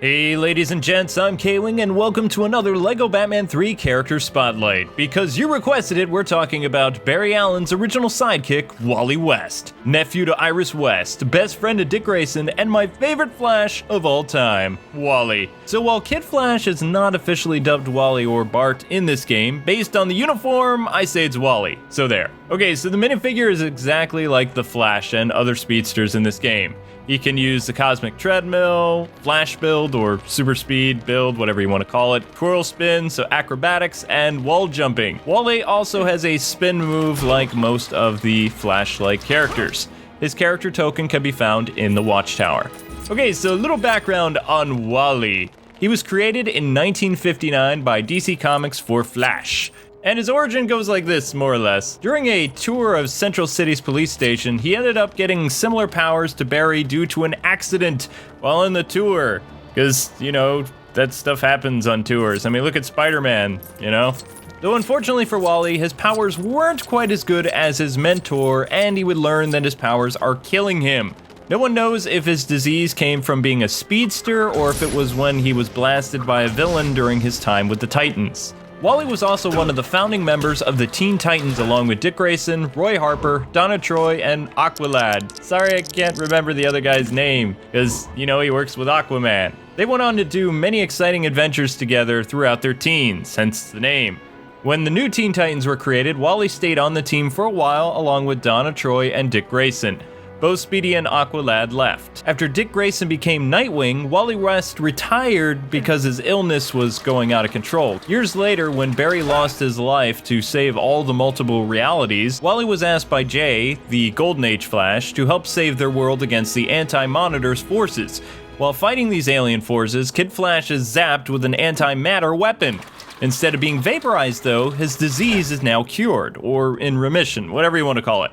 Hey ladies and gents, I'm Kwing and welcome to another LEGO Batman 3 Character Spotlight. Because you requested it, we're talking about Barry Allen's original sidekick, Wally West. Nephew to Iris West, best friend to Dick Grayson, and my favorite Flash of all time, Wally. So while Kid Flash is not officially dubbed Wally or Bart in this game, based on the uniform, I say it's Wally. So there. Okay, so the minifigure is exactly like the Flash and other speedsters in this game. He can use the Cosmic Treadmill, Flash build, or Super Speed build, whatever you want to call it, twirl spin, so acrobatics, and wall jumping. Wally also has a spin move like most of the Flash-like characters. His character token can be found in the Watchtower. Okay, so a little background on Wally. He was created in 1959 by DC Comics for Flash. And his origin goes like this, more or less. During a tour of Central City's police station, he ended up getting similar powers to Barry due to an accident while on the tour. Because, you know, that stuff happens on tours. I mean, look at Spider-Man, you know? Though unfortunately for Wally, his powers weren't quite as good as his mentor, and he would learn that his powers are killing him. No one knows if his disease came from being a speedster or if it was when he was blasted by a villain during his time with the Titans. Wally was also one of the founding members of the Teen Titans along with Dick Grayson, Roy Harper, Donna Troy, and Aw-Qward. Sorry I can't remember the other guy's name, because, you know, he works with Aquaman. They went on to do many exciting adventures together throughout their teens, hence the name. When the new Teen Titans were created, Wally stayed on the team for a while along with Donna Troy and Dick Grayson. Both Speedy and Aw-Qward left. After Dick Grayson became Nightwing, Wally West retired because his illness was going out of control. Years later, when Barry lost his life to save all the multiple realities, Wally was asked by Jay, the Golden Age Flash, to help save their world against the Anti-Monitor's forces. While fighting these alien forces, Kid Flash is zapped with an antimatter weapon. Instead of being vaporized though, his disease is now cured, or in remission, whatever you want to call it.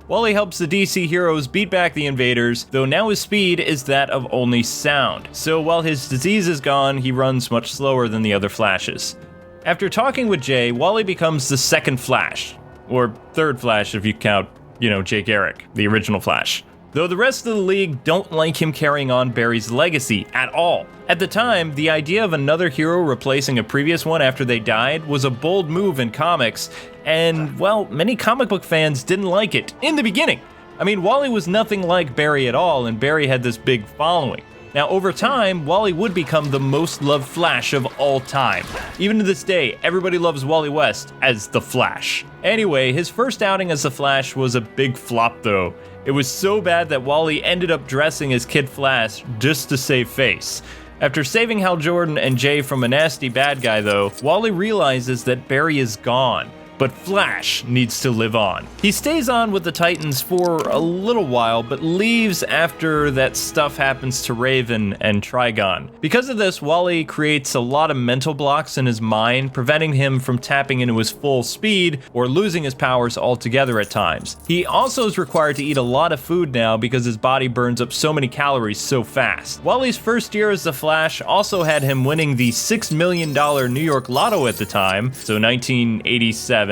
Wally helps the DC heroes beat back the invaders, though now his speed is that of only sound. So while his disease is gone, he runs much slower than the other Flashes. After talking with Jay, Wally becomes the second Flash. Or third Flash if you count, Jay Garrick, the original Flash. Though the rest of the league don't like him carrying on Barry's legacy at all. At the time, the idea of another hero replacing a previous one after they died was a bold move in comics, and, well, many comic book fans didn't like it in the beginning. I mean, Wally was nothing like Barry at all, and Barry had this big following. Now, over time, Wally would become the most loved Flash of all time. Even to this day, everybody loves Wally West as the Flash. Anyway, his first outing as the Flash was a big flop though. It was so bad that Wally ended up dressing as Kid Flash just to save face. After saving Hal Jordan and Jay from a nasty bad guy though, Wally realizes that Barry is gone. But Flash needs to live on. He stays on with the Titans for a little while, but leaves after that stuff happens to Raven and Trigon. Because of this, Wally creates a lot of mental blocks in his mind, preventing him from tapping into his full speed or losing his powers altogether at times. He also is required to eat a lot of food now because his body burns up so many calories so fast. Wally's first year as the Flash also had him winning the $6 million New York Lotto at the time, so 1987.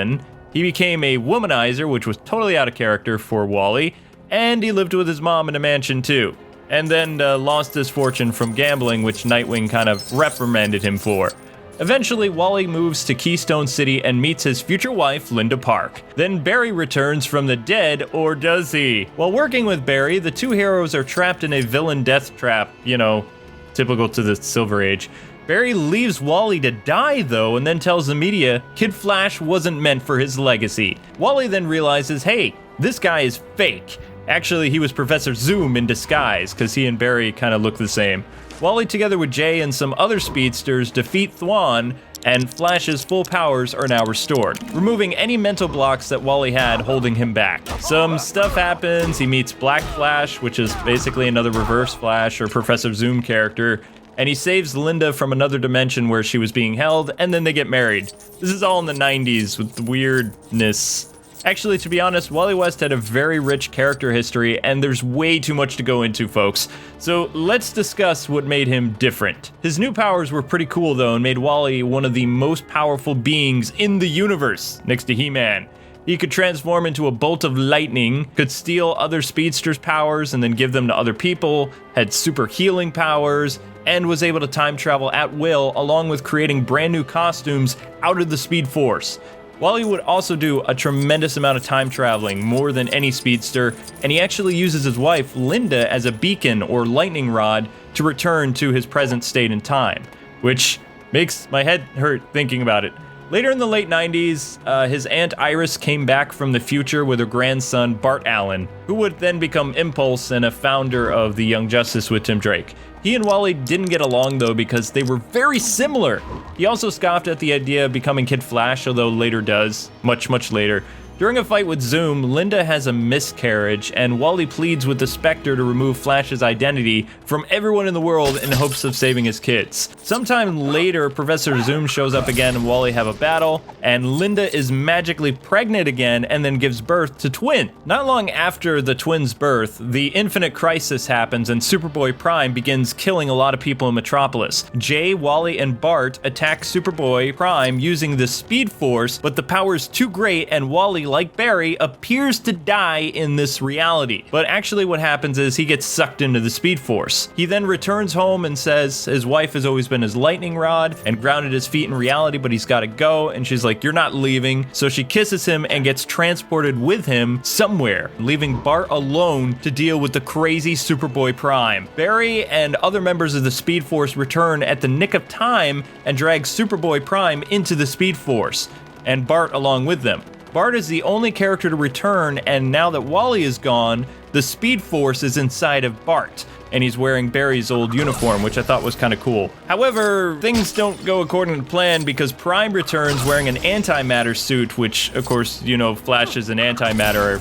He became a womanizer, which was totally out of character for Wally, and he lived with his mom in a mansion too. And then lost his fortune from gambling, which Nightwing kind of reprimanded him for. Eventually, Wally moves to Keystone City and meets his future wife, Linda Park. Then Barry returns from the dead, or does he? While working with Barry, the two heroes are trapped in a villain death trap, typical to the Silver Age. Barry leaves Wally to die though, and then tells the media Kid Flash wasn't meant for his legacy. Wally then realizes, hey, this guy is fake. Actually, he was Professor Zoom in disguise, because he and Barry kind of look the same. Wally, together with Jay and some other speedsters, defeat Thwan, and Flash's full powers are now restored, removing any mental blocks that Wally had holding him back. Some stuff happens, he meets Black Flash, which is basically another Reverse Flash or Professor Zoom character, and he saves Linda from another dimension where she was being held, and then they get married. This is all in the 90s with the weirdness. Actually, to be honest, Wally West had a very rich character history, and there's way too much to go into, folks. So let's discuss what made him different. His new powers were pretty cool though, and made Wally one of the most powerful beings in the universe, next to He-Man. He could transform into a bolt of lightning, could steal other speedsters' powers and then give them to other people, had super healing powers, and was able to time travel at will, along with creating brand new costumes out of the Speed Force. Wally would also do a tremendous amount of time traveling, more than any speedster, and he actually uses his wife, Linda, as a beacon or lightning rod to return to his present state in time, which makes my head hurt thinking about it. Later in the late 90s, his aunt Iris came back from the future with her grandson, Bart Allen, who would then become Impulse and a founder of the Young Justice with Tim Drake. He and Wally didn't get along though because they were very similar. He also scoffed at the idea of becoming Kid Flash, although later does, much later. During a fight with Zoom, Linda has a miscarriage, and Wally pleads with the Spectre to remove Flash's identity from everyone in the world in hopes of saving his kids. Sometime later, Professor Zoom shows up again and Wally have a battle, and Linda is magically pregnant again and then gives birth to twins. Not long after the twins' birth, the Infinite Crisis happens and Superboy Prime begins killing a lot of people in Metropolis. Jay, Wally, and Bart attack Superboy Prime using the Speed Force, but the power's too great and Wally, like Barry, appears to die in this reality. But actually what happens is he gets sucked into the Speed Force. He then returns home and says his wife has always been his lightning rod and grounded his feet in reality, but he's gotta go, and she's like, "You're not leaving." So she kisses him and gets transported with him somewhere, leaving Bart alone to deal with the crazy Superboy Prime. Barry and other members of the Speed Force return at the nick of time and drag Superboy Prime into the Speed Force, and Bart along with them. Bart is the only character to return, and now that Wally is gone, the Speed Force is inside of Bart, and he's wearing Barry's old uniform, which I thought was kind of cool. However, things don't go according to plan because Prime returns wearing an antimatter suit, which, of course, you know, Flash is an antimatter,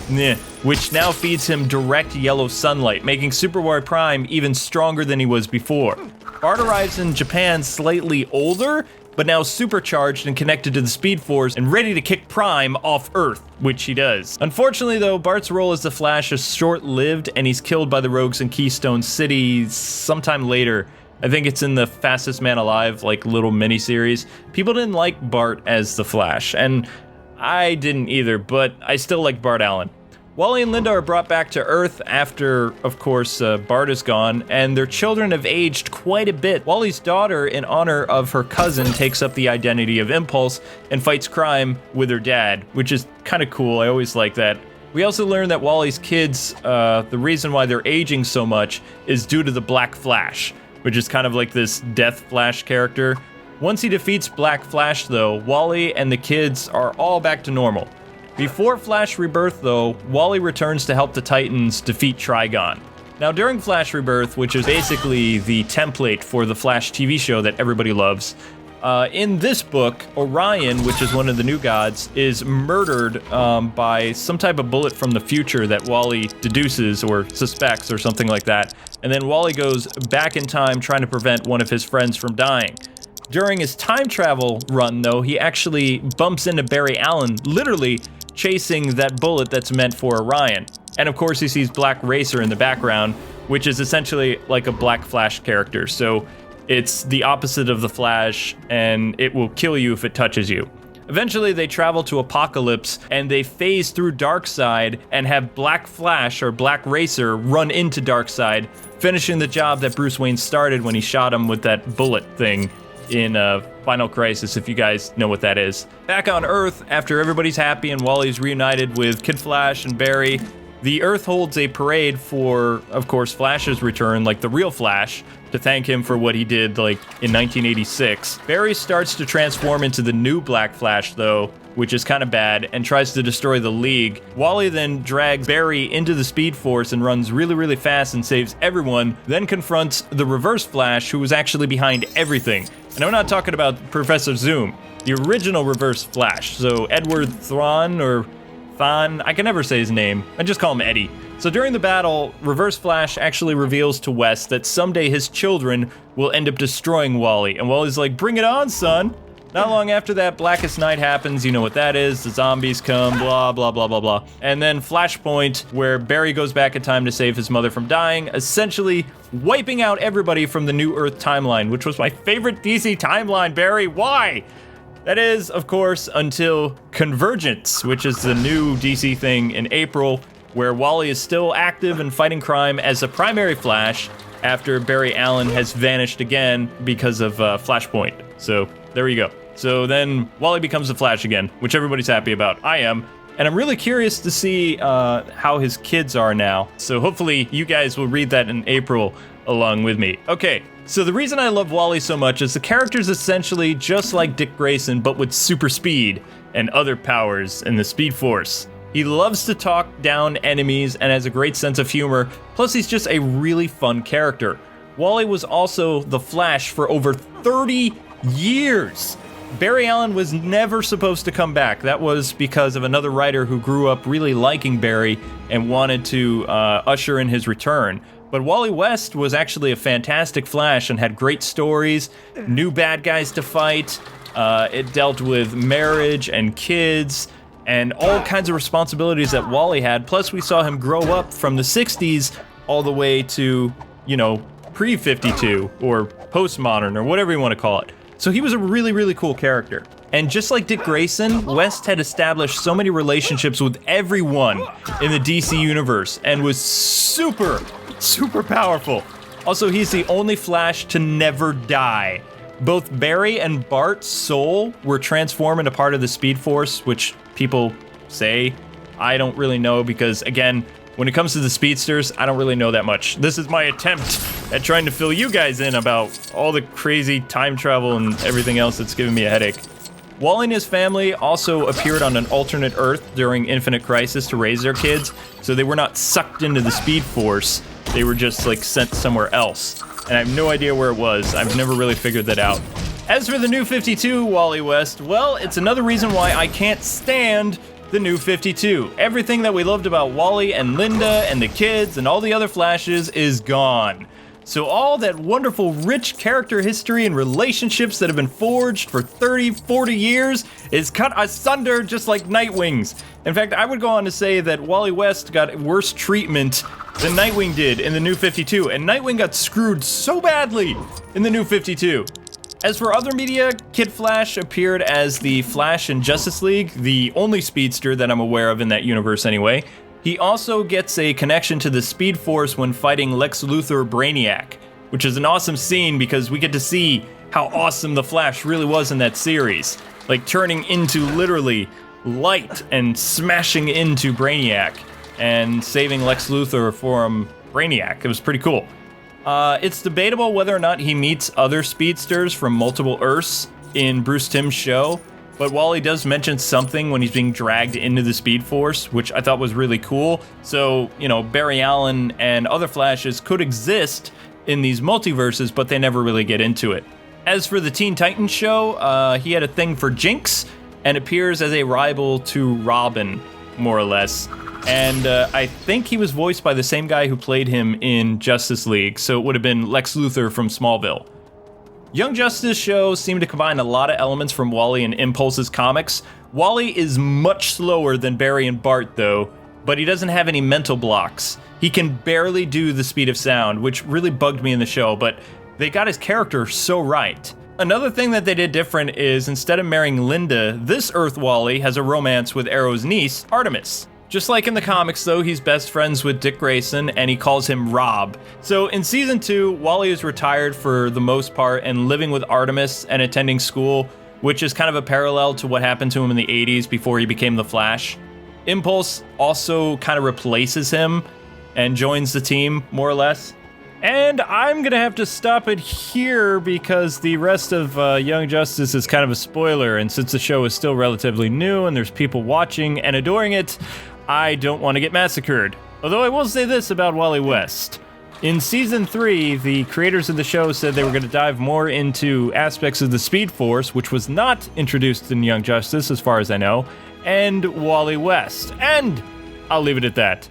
which now feeds him direct yellow sunlight, making Superboy Prime even stronger than he was before. Bart arrives in Japan slightly older, but now supercharged and connected to the Speed Force and ready to kick Prime off Earth, which he does. Unfortunately though, Bart's role as the Flash is short-lived and he's killed by the Rogues in Keystone City sometime later. I think it's in the Fastest Man Alive, like, little mini-series. People didn't like Bart as the Flash, and I didn't either, but I still like Bart Allen. Wally and Linda are brought back to Earth after, of course, Bart is gone, and their children have aged quite a bit. Wally's daughter, in honor of her cousin, takes up the identity of Impulse and fights crime with her dad, which is kind of cool. I always like that. We also learn that Wally's kids, the reason why they're aging so much is due to the Black Flash, which is kind of like this Death Flash character. Once he defeats Black Flash, though, Wally and the kids are all back to normal. Before Flash Rebirth, though, Wally returns to help the Titans defeat Trigon. Now, during Flash Rebirth, which is basically the template for the Flash TV show that everybody loves, in this book, Orion, which is one of the new gods, is murdered by some type of bullet from the future that Wally deduces or suspects or something like that. And then Wally goes back in time trying to prevent one of his friends from dying. During his time travel run, though, he actually bumps into Barry Allen, literally chasing that bullet that's meant for Orion. And of course he sees Black Racer in the background, which is essentially like a Black Flash character. So it's the opposite of the Flash, and it will kill you if it touches you. Eventually they travel to Apocalypse, and they phase through Darkseid and have Black Flash, or Black Racer, run into Darkseid, finishing the job that Bruce Wayne started when he shot him with that bullet thing in Final Crisis, if you guys know what that is. Back on Earth, after everybody's happy and Wally's reunited with Kid Flash and Barry, the Earth holds a parade for, of course, Flash's return, like the real Flash, to thank him for what he did, like, in 1986. Barry starts to transform into the new Black Flash, though, which is kind of bad, and tries to destroy the League. Wally then drags Barry into the Speed Force and runs really fast and saves everyone, then confronts the Reverse Flash, who was actually behind everything. And I'm not talking about Professor Zoom, the original Reverse Flash. So Edward Thawne, or Thawne, I can never say his name. I just call him Eddie. So during the battle, Reverse Flash actually reveals to West that someday his children will end up destroying Wally. And Wally's like, "Bring it on, son." Not long after that, Blackest Night happens, you know what that is, the zombies come, blah, blah, blah, blah, blah. And then Flashpoint, where Barry goes back in time to save his mother from dying, essentially wiping out everybody from the New Earth timeline, which was my favorite DC timeline, Barry, why? That is, of course, until Convergence, which is the new DC thing in April, where Wally is still active and fighting crime as a primary Flash, after Barry Allen has vanished again because of Flashpoint. So there you go. So then Wally becomes the Flash again, which everybody's happy about. I am. And I'm really curious to see how his kids are now. So hopefully you guys will read that in April along with me. Okay, so the reason I love Wally so much is the character's essentially just like Dick Grayson, but with super speed and other powers in the Speed Force. He loves to talk down enemies and has a great sense of humor, plus he's just a really fun character. Wally was also the Flash for over 30 years. Barry Allen was never supposed to come back. That was because of another writer who grew up really liking Barry and wanted to usher in his return. But Wally West was actually a fantastic Flash and had great stories, new bad guys to fight. It dealt with marriage and kids and all kinds of responsibilities that Wally had. Plus, we saw him grow up from the 60s all the way to, you know, pre-52 or postmodern or whatever you want to call it. So he was a really, really cool character. And just like Dick Grayson, West had established so many relationships with everyone in the DC universe and was super, super powerful. Also, he's the only Flash to never die. Both Barry and Bart's soul were transformed into part of the Speed Force, which people say. I don't really know because, again, when it comes to the speedsters, I don't really know that much. This is my attempt at trying to fill you guys in about all the crazy time travel and everything else that's giving me a headache. Wally and his family also appeared on an alternate Earth during Infinite Crisis to raise their kids, so they were not sucked into the Speed Force. They were just, like, sent somewhere else. And I have no idea where it was. I've never really figured that out. As for the New 52, Wally West, well, it's another reason why I can't stand the New 52. Everything that we loved about Wally and Linda and the kids and all the other Flashes is gone. So all that wonderful, rich character history and relationships that have been forged for 30, 40 years is cut asunder just like Nightwing's. In fact, I would go on to say that Wally West got worse treatment than Nightwing did in the New 52, and Nightwing got screwed so badly in the New 52. As for other media, Kid Flash appeared as the Flash in Justice League, the only speedster that I'm aware of in that universe anyway. He also gets a connection to the Speed Force when fighting Lex Luthor Brainiac, which is an awesome scene because we get to see how awesome the Flash really was in that series. Like turning into literally light and smashing into Brainiac and saving Lex Luthor from Brainiac. It was pretty cool. It's debatable whether or not he meets other speedsters from multiple Earths in Bruce Timm's show, but Wally does mention something when he's being dragged into the Speed Force, which I thought was really cool. So, you know, Barry Allen and other Flashes could exist in these multiverses, but they never really get into it. As for the Teen Titans show, he had a thing for Jinx and appears as a rival to Robin, more or less. And I think he was voiced by the same guy who played him in Justice League, so it would have been Lex Luthor from Smallville. Young Justice shows seem to combine a lot of elements from Wally and Impulse's comics. Wally is much slower than Barry and Bart, though, but he doesn't have any mental blocks. He can barely do the speed of sound, which really bugged me in the show, but they got his character so right. Another thing that they did different is, instead of marrying Linda, this Earth Wally has a romance with Arrow's niece, Artemis. Just like in the comics, though, he's best friends with Dick Grayson, and he calls him Rob. So in Season 2, Wally is retired for the most part and living with Artemis and attending school, which is kind of a parallel to what happened to him in the 80s before he became the Flash. Impulse also kind of replaces him and joins the team, more or less. And I'm gonna have to stop it here because the rest of Young Justice is kind of a spoiler, and since the show is still relatively new and there's people watching and adoring it, I don't want to get massacred. Although I will say this about Wally West. In Season 3, the creators of the show said they were going to dive more into aspects of the Speed Force, which was not introduced in Young Justice, as far as I know, and Wally West. And I'll leave it at that.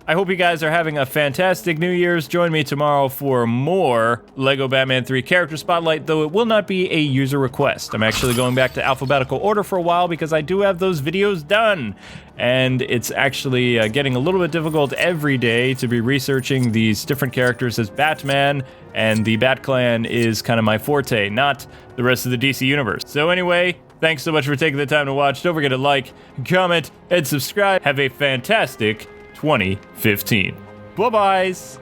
I hope you guys are having a fantastic New Year's. Join me tomorrow for more LEGO Batman 3 Character Spotlight, though it will not be a user request. I'm actually going back to alphabetical order for a while because I do have those videos done. And it's actually getting a little bit difficult every day to be researching these different characters as Batman, and the Bat Clan is kind of my forte, not the rest of the DC Universe. So anyway, thanks so much for taking the time to watch. Don't forget to like, comment, and subscribe. Have a fantastic 2015. Bye-byes.